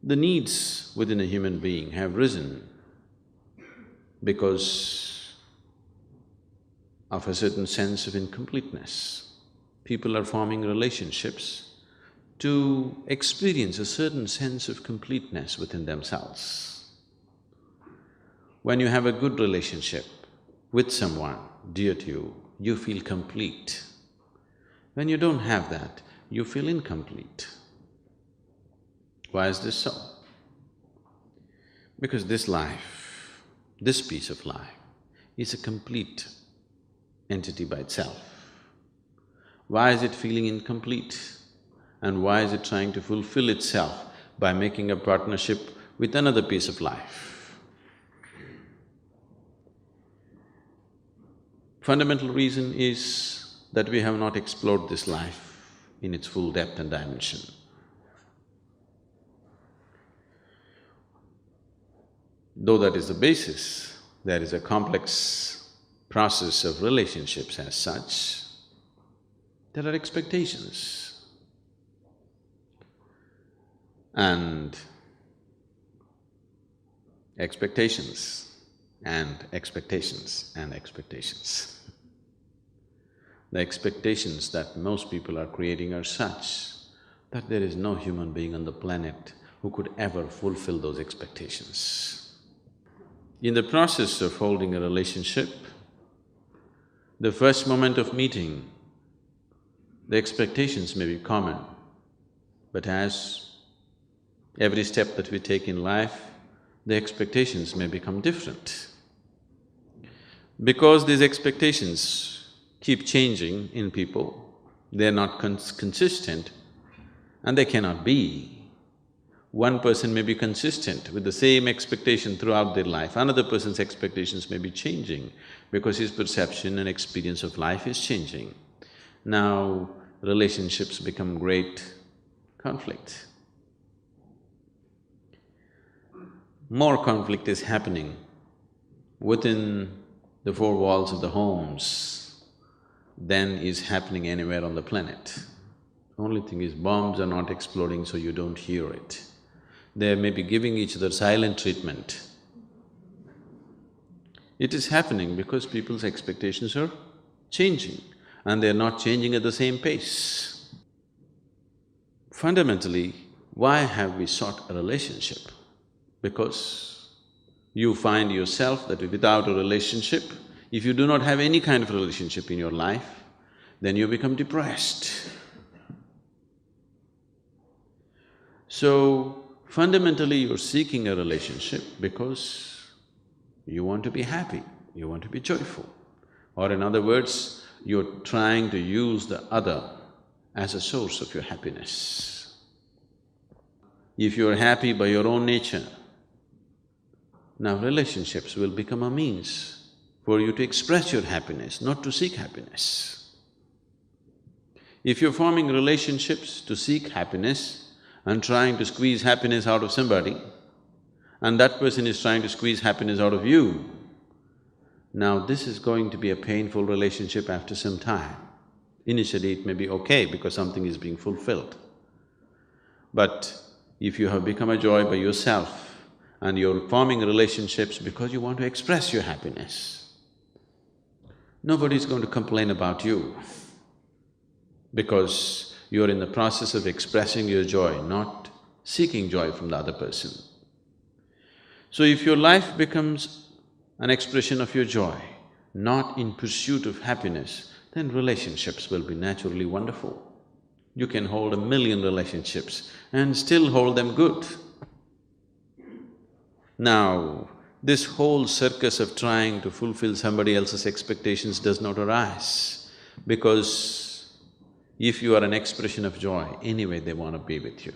The needs within a human being have risen because of a certain sense of incompleteness. People are forming relationships to experience a certain sense of completeness within themselves. When you have a good relationship with someone dear to you, you feel complete. When you don't have that, you feel incomplete. Why is this so? Because this life, this piece of life, is a complete entity by itself. Why is it feeling incomplete? And why is it trying to fulfill itself by making a partnership with another piece of life? Fundamental reason is that we have not explored this life in its full depth and dimension. Though that is the basis, there is a complex process of relationships as such. There are expectations. And expectations, and expectations, and expectations. The expectations that most people are creating are such that there is no human being on the planet who could ever fulfill those expectations. In the process of holding a relationship, the first moment of meeting, the expectations may be common, but as every step that we take in life, the expectations may become different. Because these expectations keep changing in people, they're not consistent and they cannot be. One person may be consistent with the same expectation throughout their life, another person's expectations may be changing because his perception and experience of life is changing. Now, relationships become great conflict. More conflict is happening within the four walls of the homes than is happening anywhere on the planet. Only thing is, bombs are not exploding, so you don't hear it. They may be giving each other silent treatment. It is happening because people's expectations are changing and they're not changing at the same pace. Fundamentally, why have we sought a relationship? Because you find yourself that without a relationship, if you do not have any kind of relationship in your life, then you become depressed. So, fundamentally you're seeking a relationship because you want to be happy, you want to be joyful. Or in other words, you're trying to use the other as a source of your happiness. If you're happy by your own nature, now relationships will become a means for you to express your happiness, not to seek happiness. If you're forming relationships to seek happiness and trying to squeeze happiness out of somebody, and that person is trying to squeeze happiness out of you, now this is going to be a painful relationship after some time. Initially it may be okay because something is being fulfilled. But if you have become a joy by yourself and you're forming relationships because you want to express your happiness, nobody's going to complain about you because you're in the process of expressing your joy, not seeking joy from the other person. So if your life becomes an expression of your joy, not in pursuit of happiness, then relationships will be naturally wonderful. You can hold 1,000,000 relationships and still hold them good. Now, this whole circus of trying to fulfill somebody else's expectations does not arise, because if you are an expression of joy, anyway they want to be with you.